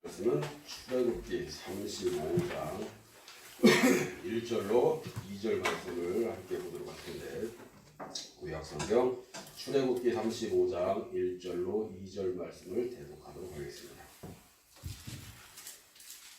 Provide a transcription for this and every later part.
말씀은 출애굽기 35장 1절로 2절 말씀을 함께 보도록 할 텐데, 구약성경 출애굽기 35장 1절로 2절 말씀을 대독하도록 하겠습니다.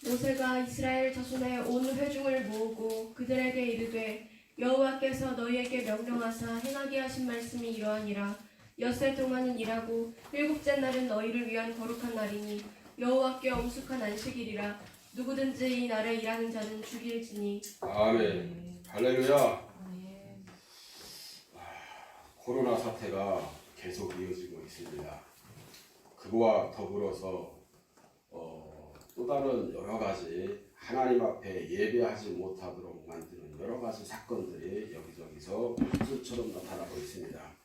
모세가 이스라엘 자손의 온 회중을 모으고 그들에게 이르되, 여호와께서 너희에게 명령하사 행하게 하신 말씀이 이러하니라. 엿새 동안은 일하고 일곱째 날은 너희를 위한 거룩한 날이니 여호와께 엄숙한 안식일이라. 누구든지 이 날에 일하는 자는 죽일지니. 아멘. 할렐루야. 코로나 사태가 계속 이어지고 있습니다. 그거와 더불어서 또 다른 여러 가지 하나님 앞에 예배하지 못하도록 만드는 여러 가지 사건들이 여기저기서 수처럼 나타나고 있습니다.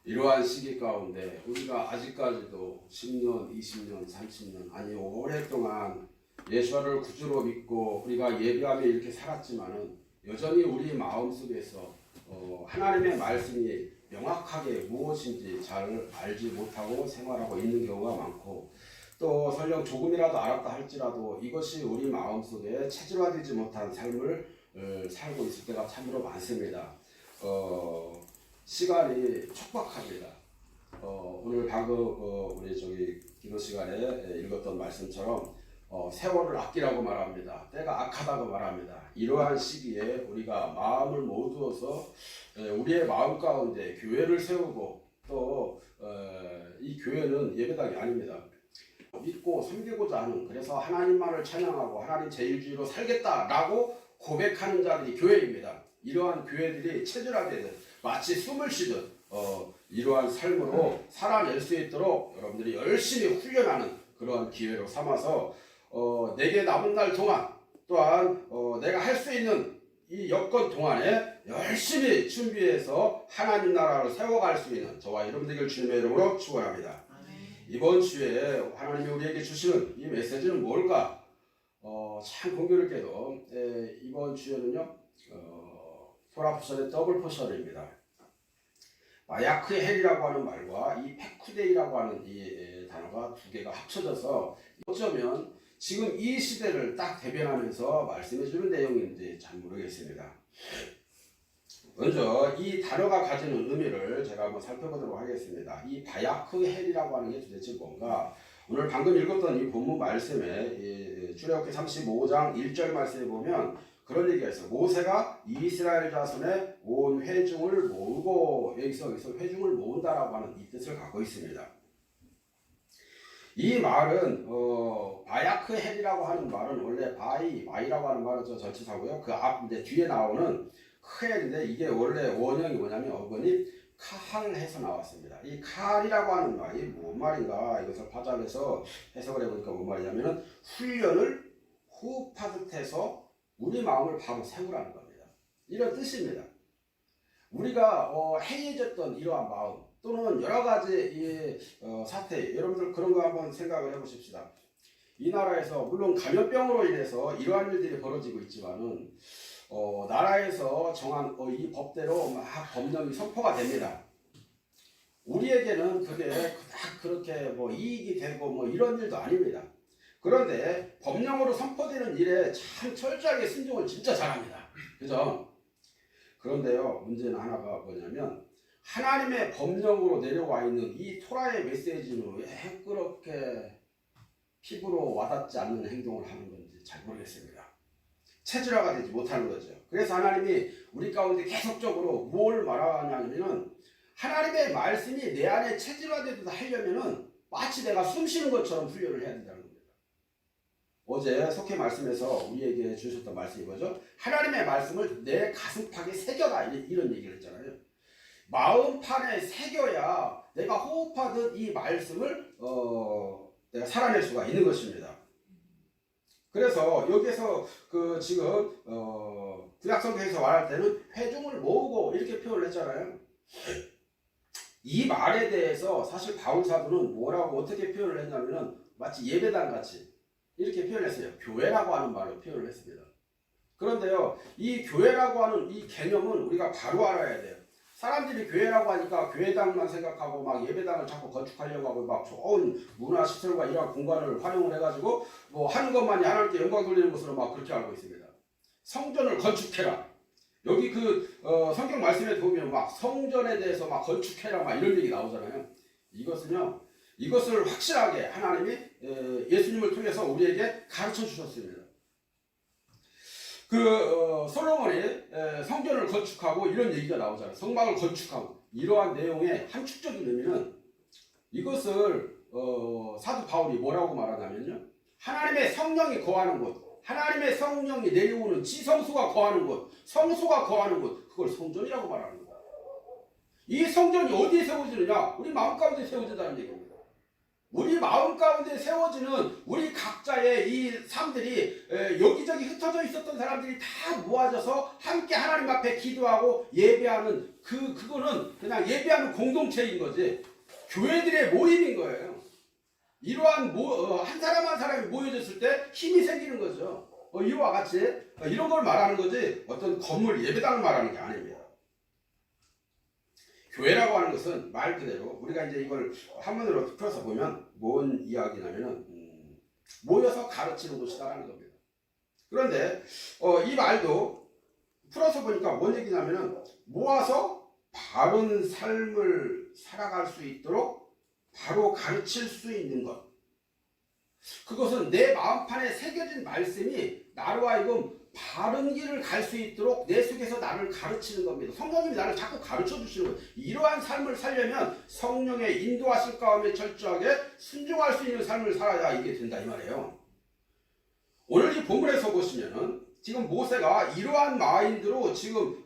이러한 시기 가운데 우리가 아직까지도 10년, 20년, 30년 아니 오랫동안 예수를 구주로 믿고 우리가 예배하며 이렇게 살았지만은 여전히 우리 마음속에서 하나님의 말씀이 명확하게 무엇인지 잘 알지 못하고 생활하고 있는 경우가 많고, 또 설령 조금이라도 알았다 할지라도 이것이 우리 마음속에 체질화되지 못한 삶을 살고 있을 때가 참으로 많습니다. 시간이 촉박합니다. 오늘 방금 우리 기도 시간에 읽었던 말씀처럼 세월을 아끼라고 말합니다. 때가 악하다고 말합니다. 이러한 시기에 우리가 마음을 모두어서 우리의 마음 가운데 교회를 세우고, 또 이 교회는 예배당이 아닙니다. 믿고 섬기고자 하는, 그래서 하나님만을 찬양하고 하나님 제일주의로 살겠다라고 고백하는 자들이 교회입니다. 이러한 교회들이 체질화되듯 마치 숨을 쉬듯 이러한 삶으로 살아낼 수 있도록 여러분들이 열심히 훈련하는 그러한 기회로 삼아서 내게 남은 날 동안, 또한 내가 할 수 있는 이 여건 동안에 열심히 준비해서 하나님 나라를 세워갈 수 있는 저와 여러분들에게 주님의 이름으로 축원합니다. 이번 주에 하나님이 우리에게 주시는 이 메시지는 뭘까? 참 공교롭게도 이번 주에는요 토라 포션의 더블 포션입니다. 마야크 헬이라고 하는 말과 이 페쿠데이라고 하는 이 단어가 두 개가 합쳐져서 어쩌면 지금 이 시대를 딱 대변하면서 말씀해주는 내용인지 잘 모르겠습니다. 먼저 이 단어가 가지는 의미를 제가 한번 살펴보도록 하겠습니다. 이 바야크 헬이라고 하는 게 도대체 뭔가? 오늘 방금 읽었던 이 본문 말씀에 출애굽기 35장 1절 말씀에 보면 그런 얘기가 있어요. 모세가 이스라엘 자손의 온 회중을 모으고, 여기서 회중을 모은다라고 하는 이 뜻을 갖고 있습니다. 이 말은 바야크 헬이라고 하는 말은 원래 바이라고 하는 말은 저 전치사고요. 그 앞 이제 뒤에 나오는 크헬인데, 이게 원래 원형이 뭐냐면 어근이 카할해서 나왔습니다. 이 카할이라고 하는 말이 뭔 말인가? 이것을 파자해서 해석을 해보니까 뭔 말이냐면은 훈련을 호흡하듯 해서 우리 마음을 바로 세우라는 겁니다. 이런 뜻입니다. 우리가 해이해졌던 이러한 마음, 또는 여러 가지 사태, 여러분들 그런 거 한번 생각을 해보십시다. 이 나라에서 물론 감염병으로 인해서 이러한 일들이 벌어지고 있지만은 나라에서 정한 이 법대로 막 법령이 선포가 됩니다. 우리에게는 그게 딱 그렇게 이익이 되고 이런 일도 아닙니다. 그런데 법령으로 선포되는 일에 참 철저하게 순종을 진짜 잘합니다. 그죠? 그런데요, 문제는 하나가 뭐냐면 하나님의 법령으로 내려와 있는 이 토라의 메시지는 왜 그렇게 피부로 와닿지 않는 행동을 하는 건지 잘 모르겠습니다. 체질화가 되지 못하는 거죠. 그래서 하나님이 우리 가운데 계속적으로 뭘 말하냐면은 하나님의 말씀이 내 안에 체질화되도록 하려면은 마치 내가 숨 쉬는 것처럼 훈련을 해야 된다는 겁니다. 어제 속해 말씀에서 우리에게 주셨던 말씀이 뭐죠? 하나님의 말씀을 내 가슴팍에 새겨라, 이런 얘기를 했잖아요. 마음판에 새겨야 내가 호흡하듯 이 말씀을 내가 살아낼 수가 있는 것입니다. 그래서 여기에서 지금 구약성경에서 말할 때는 회중을 모으고 이렇게 표현을 했잖아요. 이 말에 대해서 사실 바울 사도는 뭐라고 어떻게 표현을 했냐면은 마치 예배당 같이 이렇게 표현했어요. 교회라고 하는 말로 표현을 했습니다. 그런데요, 이 교회라고 하는 이 개념은 우리가 바로 알아야 돼요. 사람들이 교회라고 하니까 교회당만 생각하고 막 예배당을 자꾸 건축하려고 하고 막 좋은 문화시설과 이러한 공간을 활용을 해가지고 뭐 하는 것만이 하나님께 영광 돌리는 것으로 막 그렇게 알고 있습니다. 성전을 건축해라. 여기 성경 말씀에 보면 막 성전에 대해서 막 건축해라 막 이런 얘기 나오잖아요. 이것을 확실하게 하나님이 예수님을 통해서 우리에게 가르쳐 주셨습니다. 솔로몬이 성전을 건축하고 이런 얘기가 나오잖아요. 성막을 건축하고 이러한 내용의 함축적인 의미는 이것을 사도 바울이 뭐라고 말하냐면요. 하나님의 성령이 거하는 곳, 하나님의 성령이 내려오는 지성소가 거하는 곳, 성소가 거하는 곳, 그걸 성전이라고 말하는 거다. 이 성전이 어디에 세워지느냐? 우리 마음 가운데 세워진다는 얘기입니다. 우리 마음 가운데 세워지는 우리 각자의 이 삶들이 여기저기 흩어져 있었던 사람들이 다 모아져서 함께 하나님 앞에 기도하고 예배하는 그거는 그냥 예배하는 공동체인 거지 교회들의 모임인 거예요. 이러한 한 사람 한 사람이 모여졌을 때 힘이 생기는 거죠. 이와 같이 이런 걸 말하는 거지 어떤 건물 예배당을 말하는 게 아닙니다. 교회라고 하는 것은 말 그대로 우리가 이제 이걸 한문으로 풀어서 보면 뭔 이야기냐면은 모여서 가르치는 곳이다라는 겁니다. 그런데 이 말도 풀어서 보니까 뭔 얘기냐면은 모아서 바른 삶을 살아갈 수 있도록 바로 가르칠 수 있는 것. 그것은 내 마음판에 새겨진 말씀이 나로 하여금 바른 길을 갈 수 있도록 내 속에서 나를 가르치는 겁니다. 성령님이 나를 자꾸 가르쳐 주시는 거예요. 이러한 삶을 살려면 성령의 인도하실 가운데 철저하게 순종할 수 있는 삶을 살아야 이게 된다 이 말이에요. 오늘 이 본문에서 보시면은 지금 모세가 이러한 마인드로 지금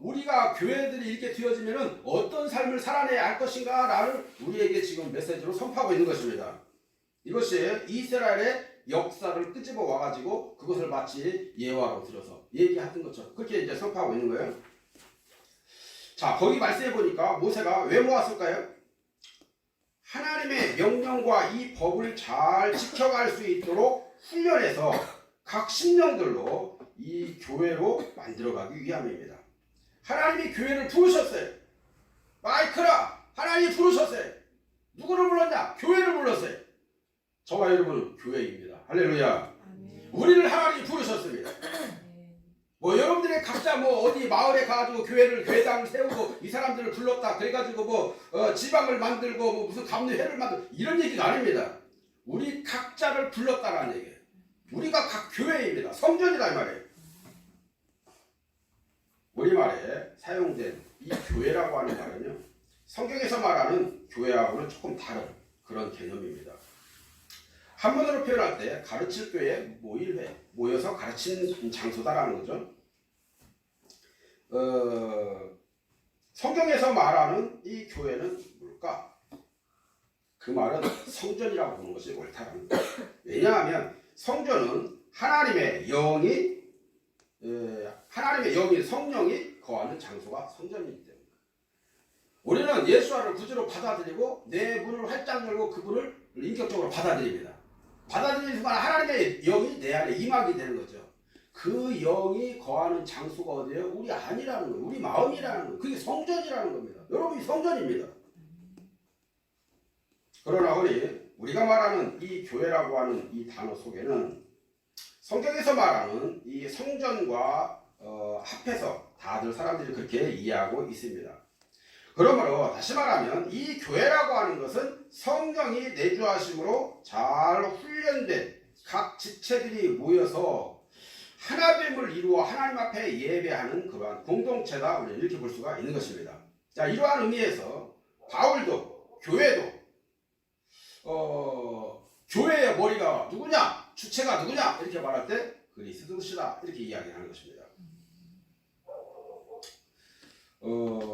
우리가 교회들이 이렇게 되어지면은 어떤 삶을 살아내야 할 것인가 라를 우리에게 지금 메시지로 선포하고 있는 것입니다. 이것이 이스라엘의 역사를 끄집어 와가지고 그것을 마치 예화로 들어서 얘기하던 것처럼 그렇게 이제 선포하고 있는 거예요. 자, 거기 말씀해 보니까 모세가 왜 모았을까요? 하나님의 명령과 이 법을 잘 지켜갈 수 있도록 훈련해서 각 신령들로 이 교회로 만들어가기 위함입니다. 하나님이 교회를 부르셨어요. 마이크라, 하나님이 부르셨어요. 누구를 불렀냐? 교회를 불렀어요. 저와 여러분은 교회입니다. 할렐루야. 아멘. 우리를 하나님이 부르셨습니다. 뭐 여러분들의 각자 뭐 어디 마을에 가가지고 교회당을 세우고 이 사람들을 불렀다 그래가지고 지방을 만들고 뭐 무슨 감리회를 만들고 이런 얘기가 아닙니다. 우리 각자를 불렀다라는 얘기예요. 우리가 각 교회입니다. 성전이다 이 말이에요. 우리말에 사용된 이 교회라고 하는 말은요, 성경에서 말하는 교회하고는 조금 다른 그런 개념입니다. 한문으로 표현할 때 가르칠 교회, 모일회, 모여서 가르치는 장소다라는 거죠. 성경에서 말하는 이 교회는 뭘까? 그 말은 성전이라고 보는 것이 옳다라는 거예요. 왜냐하면 성전은 하나님의 영이 성령이 거하는 장소가 성전이기 때문에 우리는 예수와를 구주로 받아들이고 내 문을 활짝 열고 그분을 인격적으로 받아들입니다. 받아들이는 순간 하나님의 영이 내 안에 임하게 되는 거죠. 그 영이 거하는 장소가 어디예요? 우리 안이라는 거예요. 우리 마음이라는 거예요. 그게 성전이라는 겁니다. 여러분이 성전입니다. 그러나 우리가 말하는 이 교회라고 하는 이 단어 속에는 성경에서 말하는 이 성전과 합해서 다들 사람들이 그렇게 이해하고 있습니다. 그러므로 다시 말하면 이 교회라고 하는 것은 성령이 내주하심으로 잘 훈련된 각 지체들이 모여서 하나됨을 이루어 하나님 앞에 예배하는 그러한 공동체다 우리는 이렇게 볼 수가 있는 것입니다. 자, 이러한 의미에서 바울도 교회도 교회의 머리가 누구냐? 주체가 누구냐? 이렇게 말할 때 그리스도시다 이렇게 이야기하는 것입니다.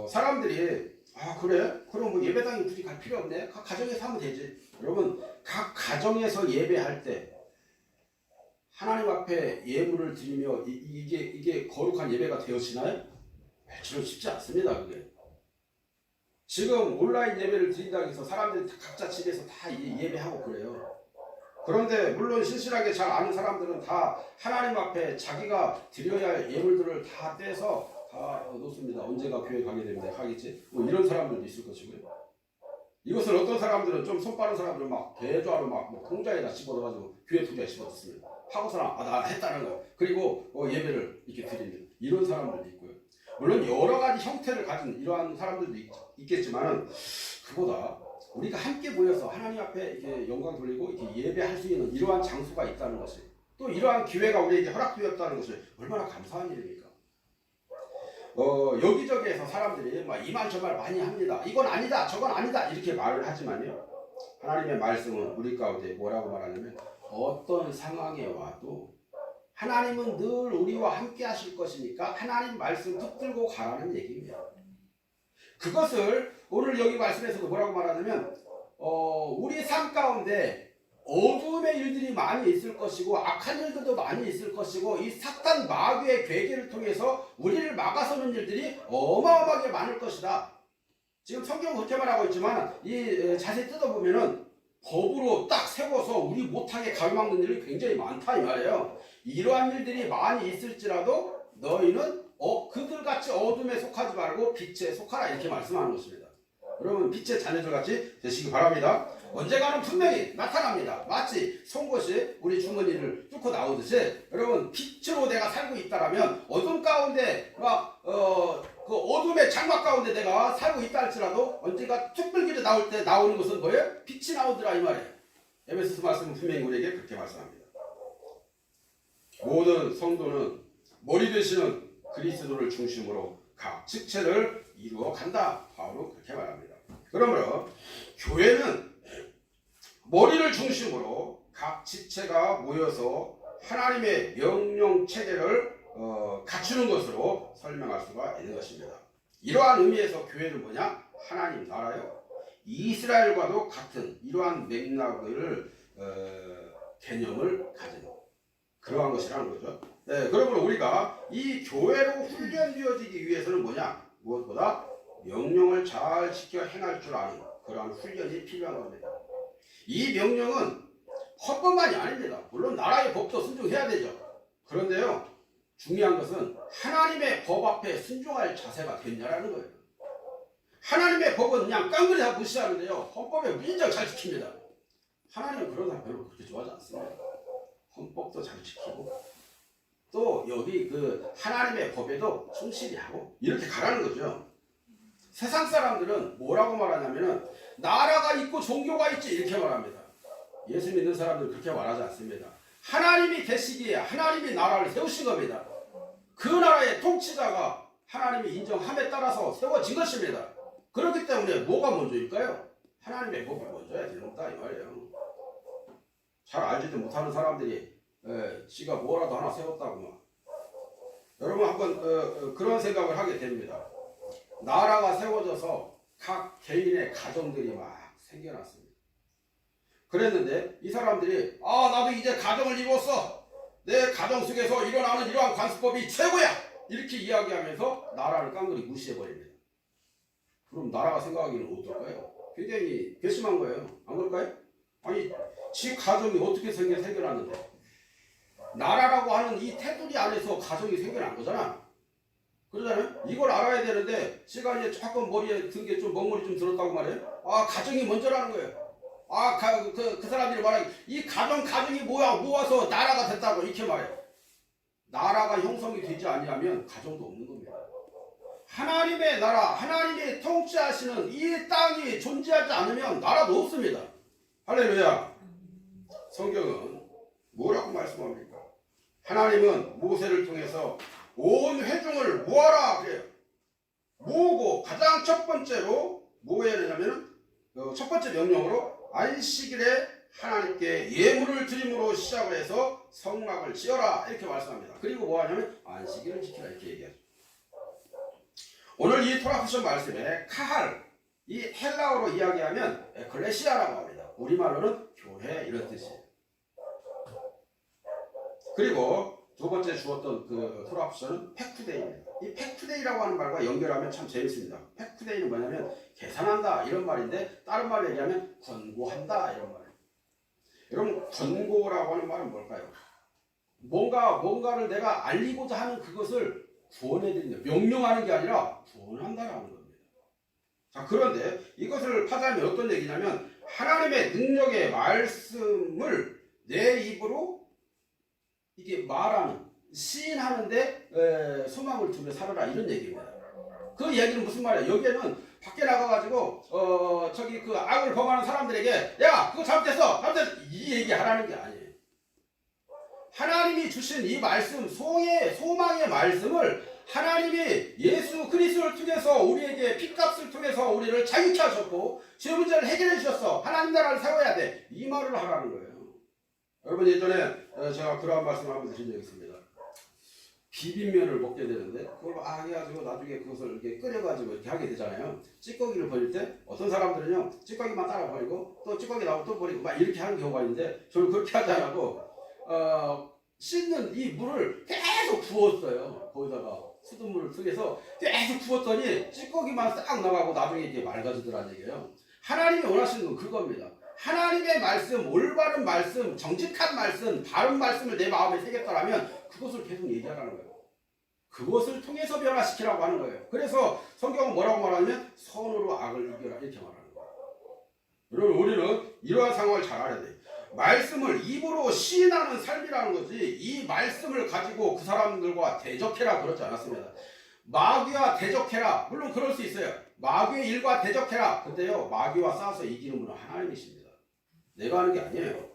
사람들이 그래? 그럼 뭐 예배당에 굳이 갈 필요 없네? 각 가정에서 하면 되지. 여러분, 각 가정에서 예배할 때 하나님 앞에 예물을 드리며 이게 거룩한 예배가 되어지나요? 매치로 쉽지 않습니다. 그게. 지금 온라인 예배를 드린다고 해서 사람들이 각자 집에서 다 예배하고 그래요. 그런데 물론 신실하게 잘 아는 사람들은 다 하나님 앞에 자기가 드려야 할 예물들을 다 떼서 다 놓습니다. 언젠가 교회 가게 되면 하겠지. 뭐 이런 사람들도 있을 것이고요. 이것을 어떤 사람들은 좀 손 빠른 사람들은 막 대조하러 막뭐 통장에다 집어넣어가지고 교회 통장에 집어넣습니다. 하고서는 나 했다는 거. 그리고 예배를 이렇게 드립니다. 이런 사람들도 있고요. 물론 여러 가지 형태를 가진 이러한 사람들도 있겠지만은 그보다 우리가 함께 모여서 하나님 앞에 이렇게 영광 돌리고 이렇게 예배할 수 있는 이러한 장소가 있다는 것이, 또 이러한 기회가 우리에게 허락되었다는 것이 얼마나 감사한 일입니까? 여기저기에서 사람들이 막 이만저만 많이 합니다. 이건 아니다, 저건 아니다 이렇게 말을 하지만요. 하나님의 말씀은 우리 가운데 뭐라고 말하냐면 어떤 상황에 와도 하나님은 늘 우리와 함께 하실 것이니까 하나님 말씀 붙들고 가라는 얘기입니다. 그것을 오늘 여기 말씀에서도 뭐라고 말하냐면 우리 삶 가운데 어두움의 일들이 많이 있을 것이고 악한 일들도 많이 있을 것이고 이 사탄 마귀의 괴계를 통해서 우리를 막아서는 일들이 어마어마하게 많을 것이다. 지금 성경은 그렇게 말하고 있지만 이 자세히 뜯어보면은 법으로 딱 세워서 우리 못하게 가로막는 일이 굉장히 많다 이 말이에요. 이러한 일들이 많이 있을지라도 너희는 그들같이 어둠에 속하지 말고 빛에 속하라 이렇게 말씀하는 것입니다. 여러분 빛의 자녀들같이 되시기 바랍니다. 언젠가는 분명히 나타납니다. 마치 송곳이 우리 주머니를 뚫고 나오듯이 여러분 빛으로 내가 살고 있다라면 어둠 가운데 그 어둠의 장막 가운데 내가 살고 있다 할지라도 언젠가 촛불길에 나올 때 나오는 것은 뭐예요? 빛이 나오더라 이 말이에요. 에베소서 말씀은 분명히 우리에게 그렇게 말씀합니다. 모든 성도는 머리 되시는 그리스도를 중심으로 각 직체를 이루어 간다. 바로 그렇게 말합니다. 그러므로 교회는 머리를 중심으로 각 지체가 모여서 하나님의 명령 체계를 갖추는 것으로 설명할 수가 있는 것입니다. 이러한 의미에서 교회는 뭐냐? 하나님 나라요. 이스라엘과도 같은 이러한 맥락을 개념을 가진 그러한 것이라는 거죠. 네, 그러므로 우리가 이 교회로 훈련되어지기 위해서는 뭐냐? 무엇보다 명령을 잘 지켜 행할 줄 아는 그러한 훈련이 필요한 겁니다. 이 명령은 헌법만이 아닙니다. 물론 나라의 법도 순종해야 되죠. 그런데요, 중요한 것은 하나님의 법 앞에 순종할 자세가 됐냐라는 거예요. 하나님의 법은 그냥 깡그리 다 무시하는데요, 헌법에 무진장 잘 지킵니다. 하나님은 그런 사람 별로 그렇게 좋아하지 않습니다. 헌법도 잘 지키고 또 여기 그 하나님의 법에도 충실히 하고 이렇게 가라는 거죠. 세상 사람들은 뭐라고 말하냐면은 나라가 있고 종교가 있지 이렇게 말합니다. 예수 믿는 사람들은 그렇게 말하지 않습니다. 하나님이 계시기에 하나님이 나라를 세우신 겁니다. 그 나라의 통치자가 하나님이 인정함에 따라서 세워진 것입니다. 그렇기 때문에 뭐가 먼저일까요? 하나님의 법이 먼저야 되는다 이 말이에요. 잘 알지도 못하는 사람들이 지가 뭐라도 하나 세웠다고 막. 여러분 한번 그런 생각을 하게 됩니다. 나라가 세워져서 각 개인의 가정들이 막 생겨났습니다. 그랬는데 이 사람들이 나도 이제 가정을 이루었어. 내 가정 속에서 일어나는 이러한 관습법이 최고야. 이렇게 이야기하면서 나라를 깡그리 무시해버립니다. 그럼 나라가 생각하기는 어떨까요? 굉장히 괘씸한 거예요. 안 그럴까요? 아니 지 가정이 어떻게 생겨났는데 나라라고 하는 이 테두리 안에서 가정이 생겨난 거잖아. 그러잖아요. 이걸 알아야 되는데 제가 이제 조금 머리에 든 게 좀 먹물이 좀 들었다고 말해요. 가정이 먼저라는 거예요. 그 사람들이 말하기 이 가정이 모아서 나라가 됐다고 이렇게 말해요. 나라가 형성이 되지 아니하면 가정도 없는 겁니다. 하나님의 나라, 하나님이 통치하시는 이 땅이 존재하지 않으면 나라도 없습니다. 할렐루야. 성경은 뭐라고 말씀합니까? 하나님은 모세를 통해서 온 회중을 모아라 그래요. 모으고 가장 첫 번째로 뭐 해야 되냐면 첫 번째 명령으로 안식일에 하나님께 예물을 드림으로 시작을 해서 성막을 지어라 이렇게 말씀합니다. 그리고 뭐 하냐면 안식일을 지키라 이렇게 얘기하죠. 오늘 이 토라 쿠션 말씀에 카할 이 헬라어로 이야기하면 에클레시아라고 합니다. 우리말로는 교회 이런 뜻이에요. 그리고 두 번째 주었던 그 토라 쿠션은 팩투데이입니다. 이 팩투데이라고 하는 말과 연결하면 참 재밌습니다. 팩투데이는 뭐냐면 계산한다 이런 말인데 다른 말로 얘기하면 권고한다 이런 말이에요. 여러분 권고라고 하는 말은 뭘까요? 뭔가를 내가 알리고자 하는 그것을 구원해드린다. 명령하는 게 아니라 구원한다라는 겁니다. 자, 그런데 이것을 파자면 어떤 얘기냐면 하나님의 능력의 말씀을 내 입으로 이게 말하는, 시인하는데 소망을 두며 살아라 이런 얘기입니다. 그 얘기는 무슨 말이야? 여기에는 밖에 나가가지고 저기 그 악을 범하는 사람들에게 야 그거 잘못됐어 이 얘기 하라는 게 아니에요. 하나님이 주신 이 말씀, 소망의 말씀을 하나님이 예수 그리스도를 통해서 우리에게 핏값을 통해서 우리를 자유케 하셨고 죄 문제를 해결해 주셨어. 하나님 나라를 세워야 돼. 이 말을 하라는 거예요. 여러분 예전에 제가 그러한 말씀을 한번 드린 적이 있습니다. 비빔면을 먹게 되는데 그걸 막 해가지고 나중에 그것을 이렇게 끓여가지고 이렇게 하게 되잖아요. 찌꺼기를 버릴 때 어떤 사람들은요 찌꺼기만 따라 버리고 또 찌꺼기 나오면 또 버리고 막 이렇게 하는 경우가 있는데 저는 그렇게 하지 않고 씻는 이 물을 계속 부었어요. 거기다가 수돗물을 속에서 계속 부었더니 찌꺼기만 싹 나가고 나중에 이게 맑아지더라는 얘기예요. 하나님이 원하시는 건 그겁니다. 하나님의 말씀, 올바른 말씀, 정직한 말씀, 바른 말씀을 내 마음에 새겼더라면 그것을 계속 얘기하라는 거예요. 그것을 통해서 변화시키라고 하는 거예요. 그래서 성경은 뭐라고 말하냐면 선으로 악을 이겨라 이렇게 말하는 거예요. 여러분 우리는 이러한 상황을 잘 알아야 돼요. 말씀을 입으로 시인하는 삶이라는 거지 이 말씀을 가지고 그 사람들과 대적해라 그러지 않았습니다. 마귀와 대적해라. 물론 그럴 수 있어요. 마귀의 일과 대적해라. 근데요 마귀와 싸워서 이기는 분은 하나님이십니다. 내가 하는 게 아니에요.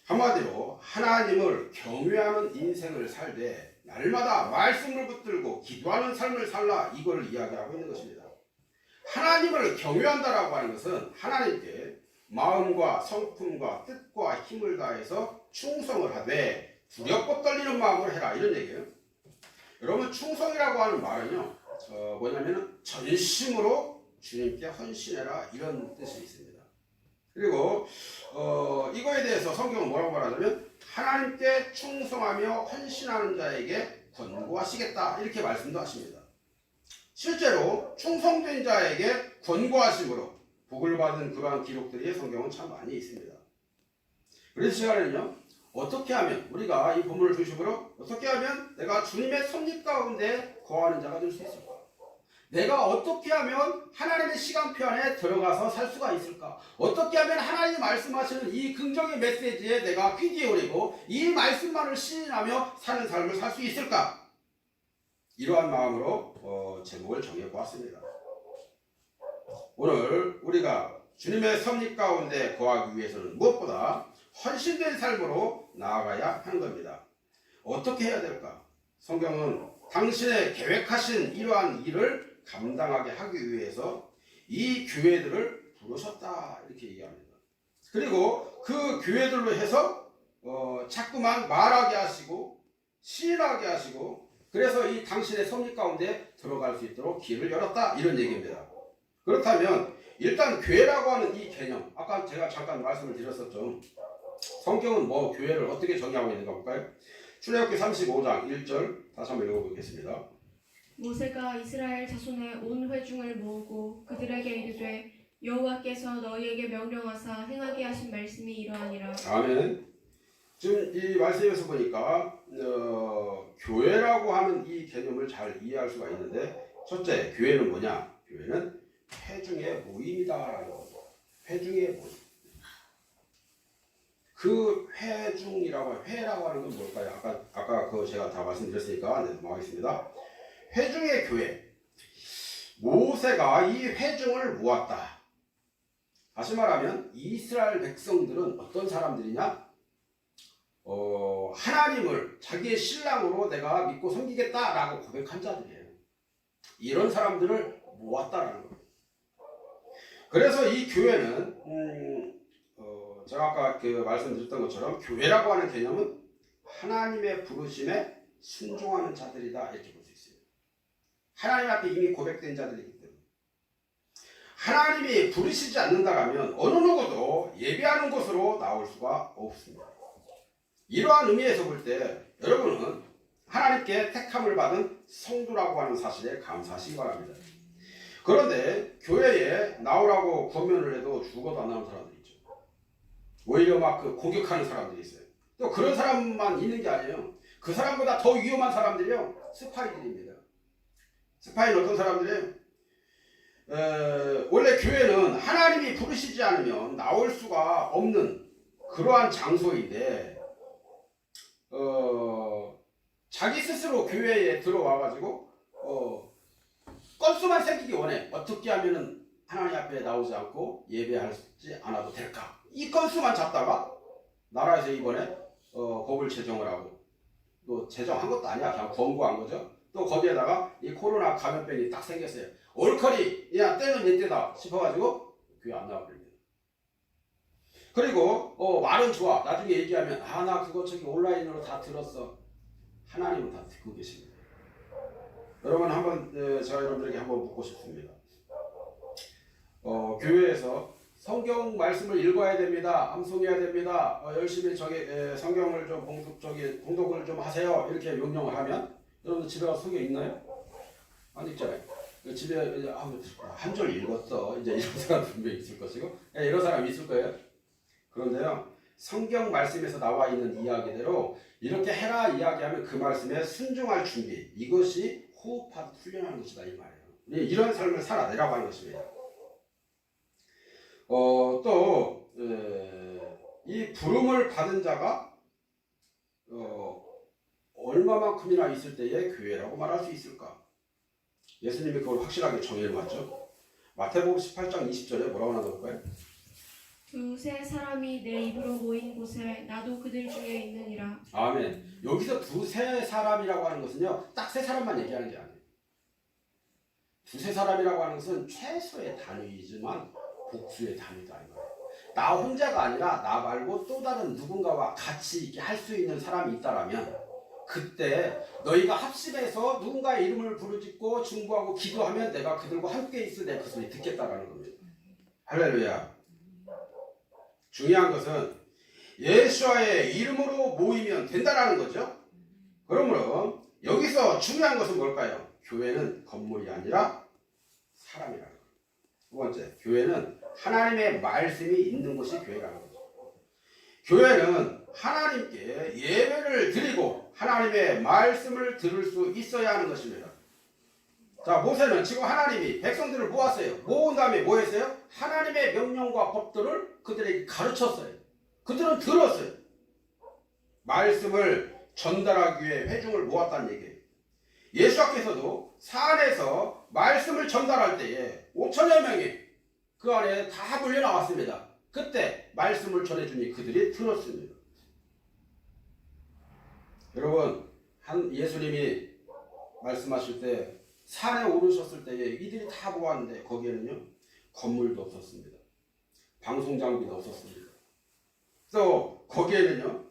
한마디로 하나님을 경외하는 인생을 살되 날마다 말씀을 붙들고 기도하는 삶을 살라 이걸 이야기하고 있는 것입니다. 하나님을 경외한다라고 하는 것은 하나님께 마음과 성품과 뜻과 힘을 다해서 충성을 하되 두렵고 떨리는 마음으로 해라 이런 얘기예요. 여러분 충성이라고 하는 말은요 뭐냐면 전심으로 주님께 헌신해라 이런 뜻이 있습니다. 그리고 이거에 대해서 성경은 뭐라고 말하냐면 하나님께 충성하며 헌신하는 자에게 권고하시겠다 이렇게 말씀도 하십니다. 실제로 충성된 자에게 권고하심으로 복을 받은 그러한 기록들이 성경은 참 많이 있습니다. 그래서 시간에는요 어떻게 하면 우리가 이 본문을 중심으로 어떻게 하면 내가 주님의 섭리 가운데 거하는 자가 될 수 있을까? 내가 어떻게 하면 하나님의 시간표 안에 들어가서 살 수가 있을까? 어떻게 하면 하나님이 말씀하시는 이 긍정의 메시지에 내가 귀 기울이고 이 말씀만을 시인하며 사는 삶을 살 수 있을까? 이러한 마음으로 제목을 정해보았습니다. 오늘 우리가 주님의 섭리 가운데 거하기 위해서는 무엇보다 헌신된 삶으로 나아가야 하는 겁니다. 어떻게 해야 될까? 성경은 당신의 계획하신 이러한 일을 감당하게 하기 위해서 이 교회들을 부르셨다 이렇게 얘기합니다. 그리고 그 교회들로 해서 자꾸만 말하게 하시고 시인하게 하시고 그래서 이 당신의 섭리 가운데 들어갈 수 있도록 길을 열었다 이런 얘기입니다. 그렇다면 일단 교회라고 하는 이 개념 아까 제가 잠깐 말씀을 드렸었죠. 성경은 뭐 교회를 어떻게 정의하고 있는가 볼까요? 출애굽기 35장 1절 다시 한번 읽어보겠습니다. 모세가 이스라엘 자손의 온 회중을 모으고 그들에게 이르되 여호와께서 너희에게 명령하사 행하게 하신 말씀이 이러하니라. 아멘. 지금 이 말씀에서 보니까 교회라고 하는 이 개념을 잘 이해할 수가 있는데 첫째, 교회는 뭐냐? 교회는 회중의 모임이다라는 거죠. 회중의 모임. 그 회중이라고 회라고 하는 건 뭘까요? 아까 그 제가 다 말씀드렸으니까 넘어가겠습니다. 회중의 교회. 모세가 이 회중을 모았다. 다시 말하면 이스라엘 백성들은 어떤 사람들이냐? 하나님을 자기의 신랑으로 내가 믿고 섬기겠다라고 고백한 자들이에요. 이런 사람들을 모았다라는 거예요. 그래서 이 교회는 제가 아까 그 말씀드렸던 것처럼 교회라고 하는 개념은 하나님의 부르심에 순종하는 자들이다 이렇게 볼 수 있어요. 하나님 앞에 이미 고백된 자들이기 때문에 하나님이 부르시지 않는다라면 어느 누구도 예배하는 곳으로 나올 수가 없습니다. 이러한 의미에서 볼 때 여러분은 하나님께 택함을 받은 성도라고 하는 사실에 감사하시기 바랍니다. 그런데 교회에 나오라고 권면을 해도 죽어도 안 나오는 사람들이 있죠. 오히려 막 그 공격하는 사람들이 있어요. 또 그런 사람만 있는 게 아니에요. 그 사람보다 더 위험한 사람들이요, 스파이들입니다. 스파이는 어떤 사람들이에요? 원래 교회는 하나님이 부르시지 않으면 나올 수가 없는 그러한 장소인데, 자기 스스로 교회에 들어와가지고 건수만 생기기 원해. 어떻게 하면은 하나님 앞에 나오지 않고 예배하지 않아도 될까? 이 건수만 잡다가 나라에서 이번에 법을 제정을 하고, 또 제정한 것도 아니야, 그냥 권고한 거죠. 또 거기에다가 이 코로나 감염병이 딱 생겼어요. 얼커리, 야 때는 몇 때다 싶어가지고 교회 안 나와버립니다. 그리고 말은 좋아. 나중에 얘기하면 나 그거 저기 온라인으로 다 들었어. 하나님은 다 듣고 계십니다. 여러분 한번 제가 여러분들에게 한번 묻고 싶습니다. 교회에서 성경 말씀을 읽어야 됩니다. 암송해야 됩니다. 열심히 성경을 좀 봉독을 좀 하세요. 이렇게 명령을 하면 여러분들 집에 가서 성경 읽나요? 안 읽잖아요. 집에 한 절 읽었어. 이제 이런 사람 분명히 있을 것이고, 이런 사람 있을 거예요. 그런데요, 성경 말씀에서 나와 있는 이야기대로 이렇게 해라 이야기하면 그 말씀에 순종할 준비, 이것이 호흡하고 훈련하는 것이다 이 말이에요. 이런 삶을 살아내라고 하는 것입니다. 또 이 부름을 받은 자가 얼마만큼이나 있을 때에 교회라고 말할 수 있을까? 예수님이 그걸 확실하게 정해놓았죠. 마태복음 18장 20절에 뭐라고 나올까요? 두세 사람이 내 입으로 모인 곳에 나도 그들 중에 있느니라. 아멘. 여기서 두세 사람이라고 하는 것은요, 딱 세 사람만 얘기하는 게 아니에요. 두세 사람이라고 하는 것은 최소의 단위이지만 복수의 단위다 이 말이에요. 나 혼자가 아니라 나 말고 또 다른 누군가와 같이 이렇게 할 수 있는 사람이 있다라면, 그때 너희가 합심해서 누군가의 이름을 부르짖고 중보하고 기도하면 내가 그들과 함께 있어 내 그 소리 듣겠다라는 겁니다. 할렐루야. 중요한 것은 예수와의 이름으로 모이면 된다라는 거죠. 그러므로 여기서 중요한 것은 뭘까요? 교회는 건물이 아니라 사람이라는 거예요. 두 번째, 교회는 하나님의 말씀이 있는 곳이 교회라는 거죠. 교회는 하나님께 예배를 드리고 하나님의 말씀을 들을 수 있어야 하는 것입니다. 자, 모세는 지금 하나님이 백성들을 모았어요. 모은 다음에 뭐 했어요? 하나님의 명령과 법들을 그들에게 가르쳤어요. 그들은 들었어요. 말씀을 전달하기 위해 회중을 모았다는 얘기예요. 예수께서도 산에서 말씀을 전달할 때에 5천여 명이 그 안에 다 몰려 나왔습니다. 그때 말씀을 전해주니 그들이 들었습니다. 여러분, 예수님이 말씀하실 때 산에 오르셨을 때에 이들이 다 모았는데 거기에는요, 건물도 없었습니다. 방송장비도 없었습니다. 또 거기에는요,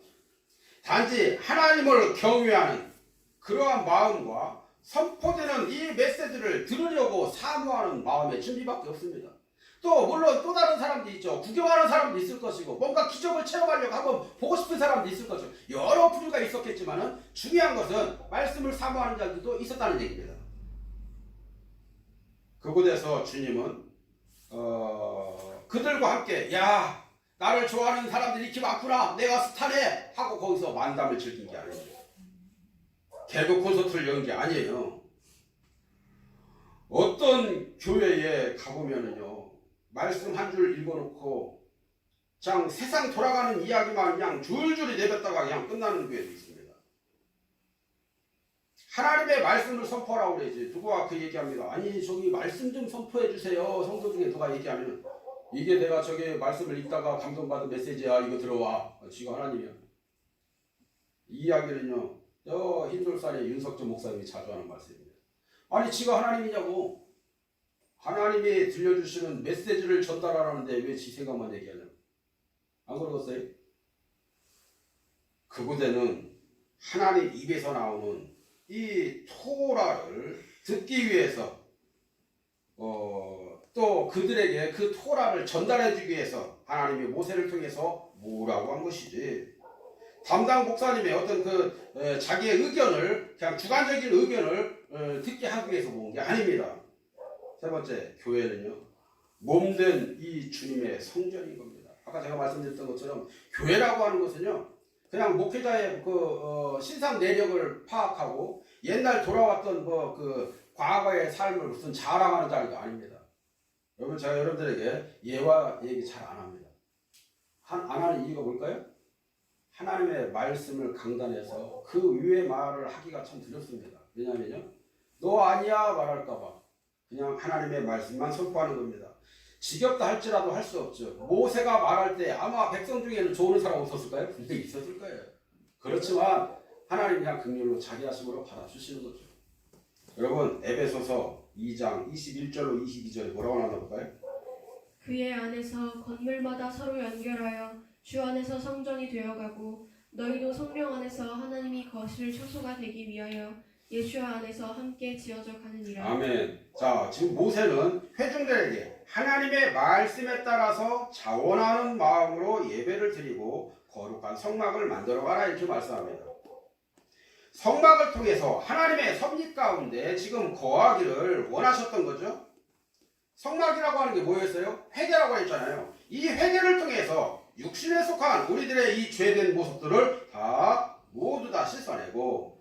단지 하나님을 경외하는 그러한 마음과 선포되는 이 메시지를 들으려고 사모하는 마음의 준비밖에 없습니다. 또 물론 또 다른 사람도 있죠. 구경하는 사람도 있을 것이고, 뭔가 기적을 체험하려고 한번 보고 싶은 사람도 있을 것이고, 여러 부류가 있었겠지만은 중요한 것은 말씀을 사모하는 자들도 있었다는 얘기입니다. 그곳에서 주님은 그들과 함께 나를 좋아하는 사람들이 이렇게 많구나, 내가 스타네 하고 거기서 만담을 즐긴 게 아니에요. 개그 콘서트를 연 게 아니에요. 어떤 교회에 가보면은요, 말씀 한 줄 읽어놓고 그냥 세상 돌아가는 이야기만 그냥 줄줄이 내뱉다가 그냥 끝나는 교회도 있습니다. 하나님의 말씀을 선포하라고 그러지. 누가 그 얘기합니다. 아니 저기 말씀 좀 선포해 주세요. 성도 중에 누가 얘기하면 이게 내가 저기 말씀을 읽다가 감동받은 메시지야, 이거 들어와. 지가 하나님이야. 이 이야기는요, 저 흰돌산의 윤석준 목사님이 자주 하는 말씀입니다. 아니 지가 하나님이냐고. 하나님이 들려주시는 메시지를 전달하라는데 왜 지 생각만 얘기하냐고. 안 그러겠어요? 그곳에는 하나님 입에서 나오는 이 토라를 듣기 위해서 또 그들에게 그 토라를 전달해 주기 위해서 하나님이 모세를 통해서 뭐라고 한 것이지, 담당 목사님의 어떤 자기의 의견을, 그냥 주관적인 의견을 듣게 하기 위해서 모은 게 아닙니다. 세 번째, 교회는요, 몸된 이 주님의 성전인 겁니다. 아까 제가 말씀드렸던 것처럼 교회라고 하는 것은요, 그냥 목회자의 신상 내력을 파악하고 옛날 돌아왔던 그 과거의 삶을 무슨 자랑하는 자리가 아닙니다. 여러분 제가 여러분들에게 예와 얘기 잘 안 합니다. 안 하는 이유가 뭘까요? 하나님의 말씀을 강단해서 그 위의 말을 하기가 참 두렵습니다. 왜냐하면요, 너 아니야 말할까봐 그냥 하나님의 말씀만 선포하는 겁니다. 지겹다 할지라도 할 수 없죠. 모세가 말할 때 아마 백성 중에는 좋은 사람 없었을까요? 분명히 있었을 거예요. 그렇지만 하나님 그냥 긍휼로 자기 하심으로 받아주시는 거죠. 여러분 에베소서 2장 21절로 22절에 뭐라고 나오나 볼까요? 그의 안에서 건물마다 서로 연결하여 주 안에서 성전이 되어가고 너희도 성령 안에서 하나님이 거실 처소가 되기 위하여 예수와 안에서 함께 지어져 가느니라. 아멘. 자, 지금 모세는 회중들에게 하나님의 말씀에 따라서 자원하는 마음으로 예배를 드리고 거룩한 성막을 만들어 가라 이렇게 말씀합니다. 성막을 통해서 하나님의 섭리 가운데 지금 거하기를 원하셨던 거죠. 성막이라고 하는 게 뭐였어요? 회개라고 했잖아요. 이 회개를 통해서 육신에 속한 우리들의 이 죄된 모습들을 모두 다 씻어내고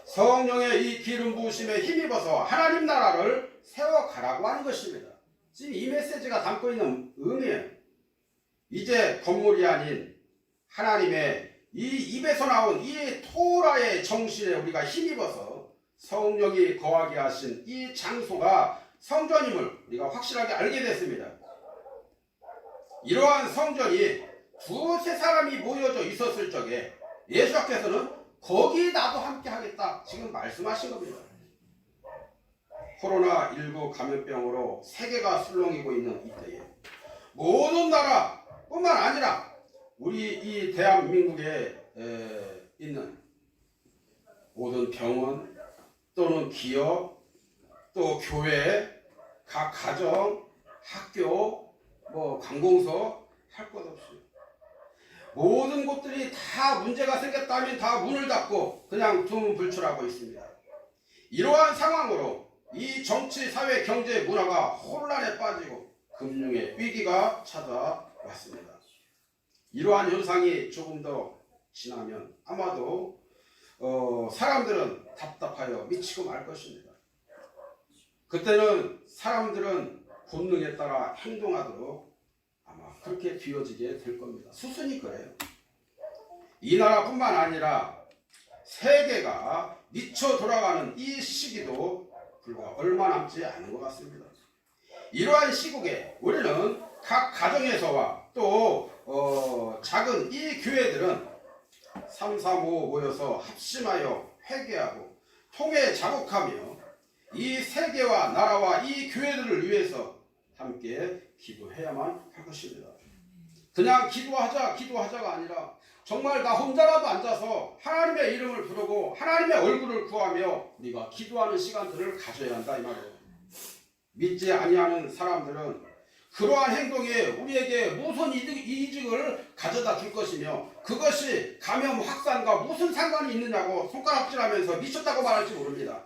성령의 이 기름 부으심에 힘입어서 하나님 나라를 세워가라고 하는 것입니다. 지금 이 메시지가 담고 있는 의미예요. 이제 건물이 아닌 하나님의 이 입에서 나온 이 토라의 정신에 우리가 힘입어서 성령이 거하게 하신 이 장소가 성전임을 우리가 확실하게 알게 됐습니다. 이러한 성전이 두세 사람이 모여져 있었을 적에 예수께서는 거기 나도 함께 하겠다 지금 말씀하신 겁니다. 코로나19 감염병으로 세계가 술렁이고 있는 이때에 모든 나라뿐만 아니라 우리 이 대한민국에 있는 모든 병원 또는 기업 또 교회 각 가정 학교 관공서 할 것 없이 모든 곳들이 다 문제가 생겼다면 다 문을 닫고 그냥 두문불출하고 있습니다. 이러한 상황으로 이 정치, 사회, 경제, 문화가 혼란에 빠지고 금융의 위기가 찾아왔습니다. 이러한 현상이 조금 더 지나면 아마도 사람들은 답답하여 미치고 말 것입니다. 그때는 사람들은 본능에 따라 행동하도록 아마 그렇게 뒤어지게 될 겁니다. 수순이 그래요. 이 나라뿐만 아니라 세계가 미쳐 돌아가는 이 시기도 불과 얼마 남지 않은 것 같습니다. 이러한 시국에 우리는 각 가정에서와 또 작은 이 교회들은 3, 4, 5 모여서 합심하여 회개하고 통해 자복하며 이 세계와 나라와 이 교회들을 위해서 함께 기도해야만 할 것입니다. 그냥 기도하자가 아니라 정말 나 혼자라도 앉아서 하나님의 이름을 부르고 하나님의 얼굴을 구하며 우리가 기도하는 시간들을 가져야 한다 이 말이에요. 믿지 아니하는 사람들은 그러한 행동에 우리에게 무슨 이득을 가져다 줄 것이며 그것이 감염 확산과 무슨 상관이 있느냐고 손가락질하면서 미쳤다고 말할지 모릅니다.